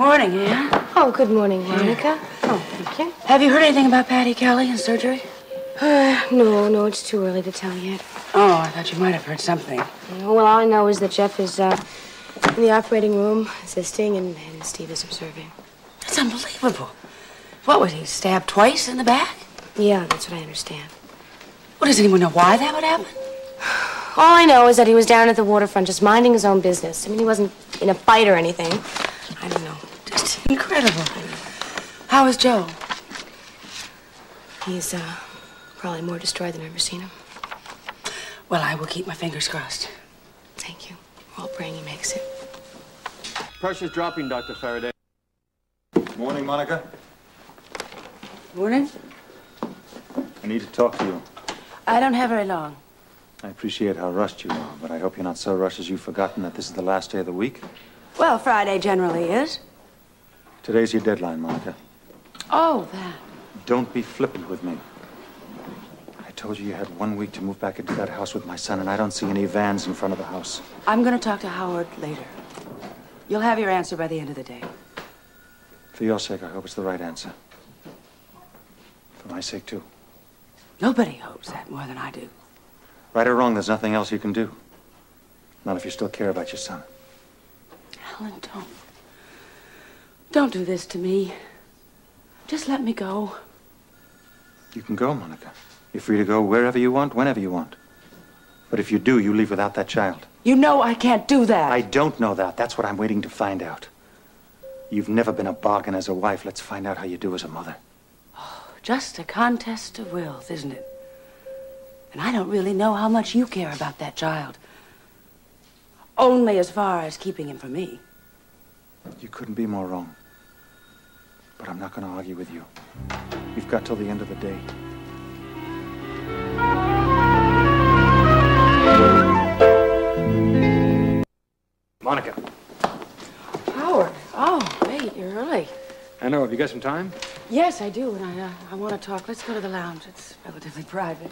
Morning, Ann. Oh, good morning, Monica. Oh, thank you. Have you heard anything about Patty Kelly and surgery? No, it's too early to tell yet. Oh, I thought you might have heard something. Well, all I know is that Jeff is in the operating room assisting and Steve is observing. That's unbelievable. What, was he stabbed twice in the back? Yeah, that's what I understand. Well, does anyone know why that would happen? All I know is that he was down at the waterfront just minding his own business. I mean, he wasn't in a fight or anything. I don't know. Just incredible. How is Joe? He's probably more destroyed than I've ever seen him. Well, I will keep my fingers crossed. Thank you. We're all praying he makes it. Pressure's dropping, Dr. Faraday. Morning, Monica. Morning. I need to talk to you. I don't have very long. I appreciate how rushed you are, but I hope you're not so rushed as you've forgotten that this is the last day of the week. Well, Friday generally is. Today's your deadline, Monica. Oh, that. Don't be flippant with me. I told you you had 1 week to move back into that house with my son, and I don't see any vans in front of the house. I'm going to talk to Howard later. You'll have your answer by the end of the day. For your sake, I hope it's the right answer. For my sake, too. Nobody hopes that more than I do. Right or wrong, there's nothing else you can do. Not if you still care about your son. Alan, don't do this to me. Just let me go. You can go, Monica. You're free to go wherever you want, whenever you want. But if you do, you leave without that child. You know I can't do that. I don't know that. That's what I'm waiting to find out. You've never been a bargain as a wife. Let's find out how you do as a mother. Oh, just a contest of wills, isn't it? And I don't really know how much you care about that child. Only as far as keeping him from me. You couldn't be more wrong. But I'm not going to argue with you. You've got till the end of the day. Monica. Howard. Oh, wait, you're early. I know. Have you got some time? Yes, I do, and I want to talk. Let's go to the lounge. It's relatively private.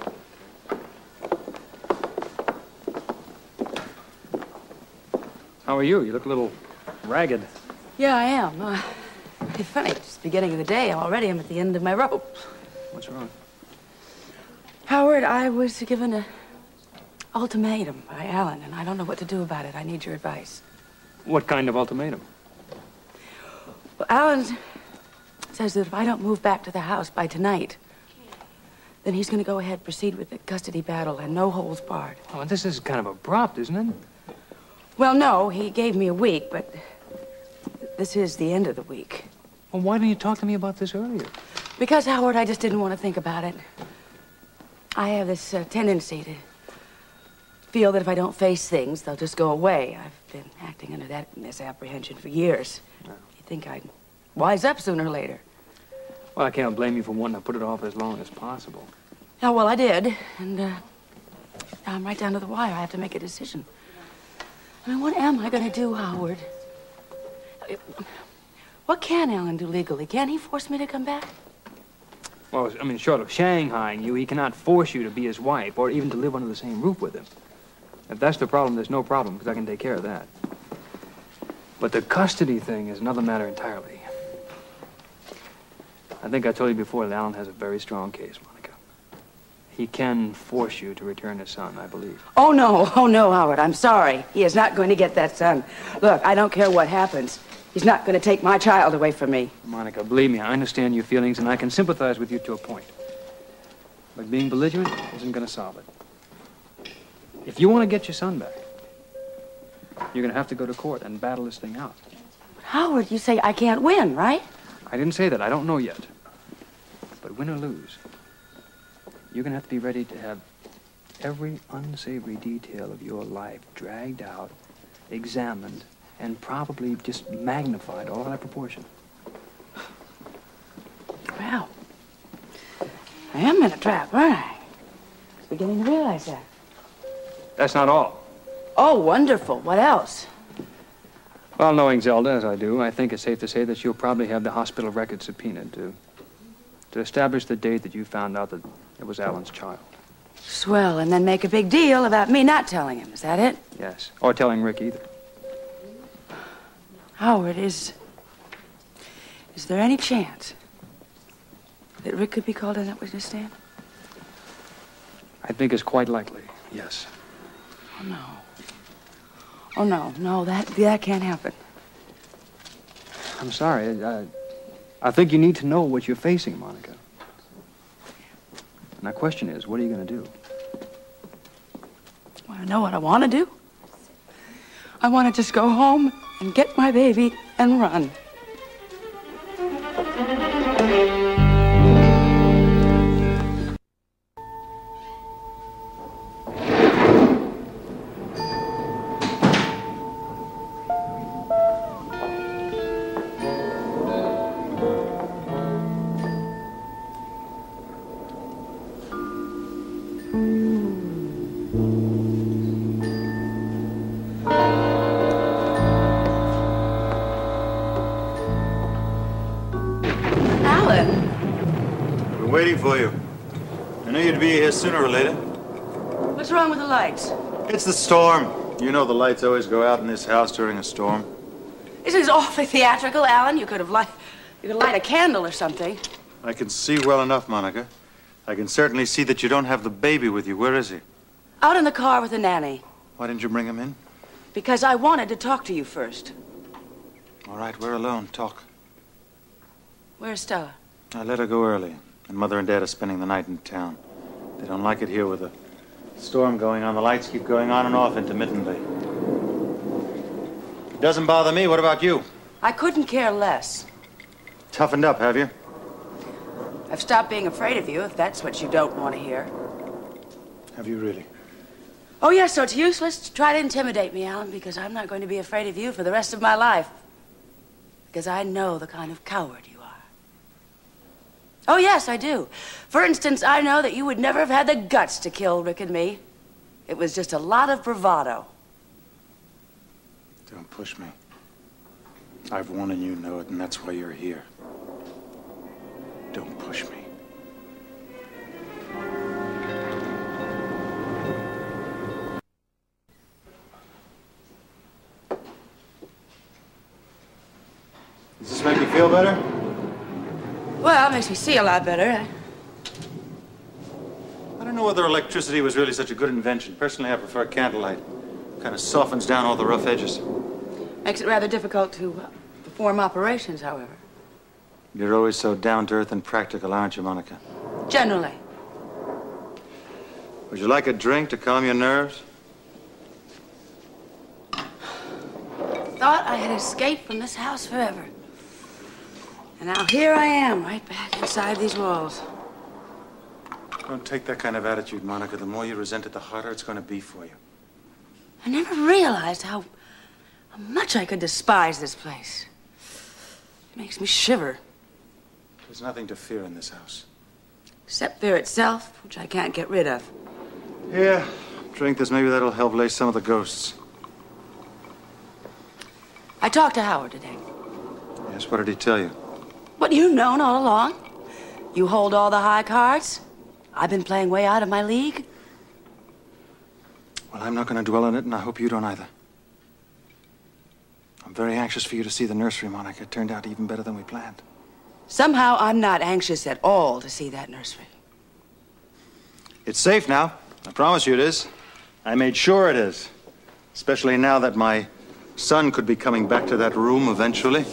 How are you? You look a little ragged. Yeah, I am. It's funny. It's the beginning of the day. I'm at the end of my rope. What's wrong? Howard, I was given an ultimatum by Alan, and I don't know what to do about it. I need your advice. What kind of ultimatum? Well, Alan says that if I don't move back to the house by tonight, then he's going to go ahead, proceed with the custody battle, and no holds barred. Oh, this is kind of abrupt, isn't it? Well, no, he gave me a week, but this is the end of the week. Well, why didn't you talk to me about this earlier? Because, Howard, I just didn't want to think about it. I have this tendency to feel that if I don't face things, they'll just go away. I've been acting under that misapprehension for years. No. You think I'd wise up sooner or later. Well, I can't blame you for wanting to put it off as long as possible. Oh, well, I did, and now I'm right down to the wire. I have to make a decision. I mean, what am I going to do, Howard? What can Alan do legally? Can he force me to come back? Well, I mean, short of shanghaiing you, he cannot force you to be his wife or even to live under the same roof with him. If that's the problem, there's no problem, because I can take care of that. But the custody thing is another matter entirely. I think I told you before that Alan has a very strong case, Monica. He can force you to return his son, I believe. Oh, no, Howard. I'm sorry. He is not going to get that son. Look, I don't care what happens. He's not going to take my child away from me. Monica, believe me, I understand your feelings, and I can sympathize with you to a point. But being belligerent isn't going to solve it. If you want to get your son back, you're going to have to go to court and battle this thing out. But Howard, you say I can't win, right? I didn't say that. I don't know yet. But win or lose, you're going to have to be ready to have every unsavory detail of your life dragged out, examined, and probably just magnified all out of proportion. Well, I am in a trap, aren't I? I was beginning to realize that. That's not all. Oh, wonderful. What else? Well, knowing Zelda as I do, I think it's safe to say that she'll probably have the hospital record subpoenaed to establish the date that you found out that it was Alan's child. Swell, and then make a big deal about me not telling him. Is that it? Yes, or telling Rick either. Howard, is Is there any chance that Rick could be called on that witness stand? I think it's quite likely, yes. Oh, no. Oh, no, that can't happen. I'm sorry. I think you need to know what you're facing, Monica. And the question is, what are you going to do? Want to know what I want to do? I want to just go home and get my baby and run. Waiting for you. I knew you'd be here sooner or later. What's wrong with the lights? It's the storm. You know the lights always go out in this house during a storm. This is awfully theatrical, Alan. You could light a candle or something. I can see well enough, Monica. I can certainly see that you don't have the baby with you. Where is he? Out in the car with the nanny. Why didn't you bring him in? Because I wanted to talk to you first. All right, we're alone. Talk. Where's Stella? I let her go early. And Mother and Dad are spending the night in town. They don't like it here with the storm going on. The lights keep going on and off intermittently. It doesn't bother me. What about you? I couldn't care less. Toughened up, have you? I've stopped being afraid of you, if that's what you don't want to hear. Have you really? Oh, yes, so it's useless to try to intimidate me, Alan, because I'm not going to be afraid of you for the rest of my life. Because I know the kind of coward you are. Oh, yes, I do. For instance, I know that you would never have had the guts to kill Rick and me. It was just a lot of bravado. Don't push me. I've won and you know it, and that's why you're here. Don't push me. Does this make you feel better? Well, it makes me see a lot better. I don't know whether electricity was really such a good invention. Personally, I prefer candlelight. Kind of softens down all the rough edges. Makes it rather difficult to perform operations, however. You're always so down-to-earth and practical, aren't you, Monica? Generally. Would you like a drink to calm your nerves? Thought I had escaped from this house forever. And now here I am, right back inside these walls. Don't take that kind of attitude, Monica. The more you resent it, the harder it's going to be for you. I never realized how much I could despise this place. It makes me shiver. There's nothing to fear in this house. Except fear itself, which I can't get rid of. Here, drink this. Maybe that'll help lay some of the ghosts. I talked to Howard today. Yes, what did he tell you? What you've known all along. You hold all the high cards. I've been playing way out of my league. Well, I'm not going to dwell on it, and I hope you don't either. I'm very anxious for you to see the nursery, Monica. It turned out even better than we planned. Somehow, I'm not anxious at all to see that nursery. It's safe now. I promise you it is. I made sure it is. Especially now that my son could be coming back to that room eventually.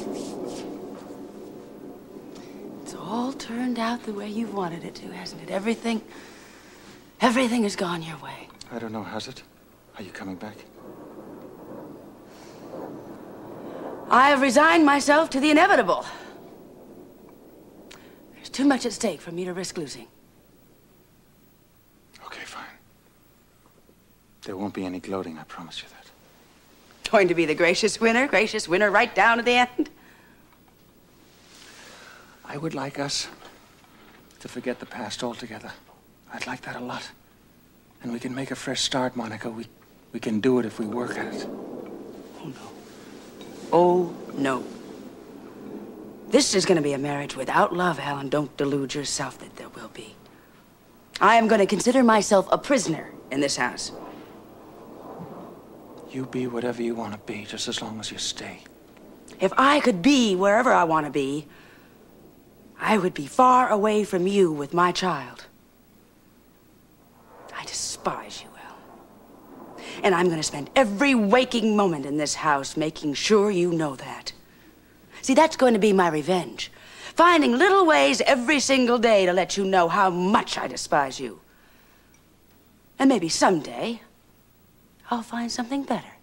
It's all turned out the way you've wanted it to, hasn't it? Everything has gone your way. I don't know, has it? Are you coming back? I have resigned myself to the inevitable. There's too much at stake for me to risk losing. Okay, fine. There won't be any gloating, I promise you that. Going to be the gracious winner right down to the end. I would like us to forget the past altogether. I'd like that a lot. And we can make a fresh start, Monica. We can do it if we work at it. Oh, no. Oh, no. This is going to be a marriage without love, Alan. Don't delude yourself that there will be. I am going to consider myself a prisoner in this house. You be whatever you want to be, just as long as you stay. If I could be wherever I want to be, I would be far away from you with my child. I despise you, Al. And I'm going to spend every waking moment in this house making sure you know that. See, that's going to be my revenge. Finding little ways every single day to let you know how much I despise you. And maybe someday, I'll find something better.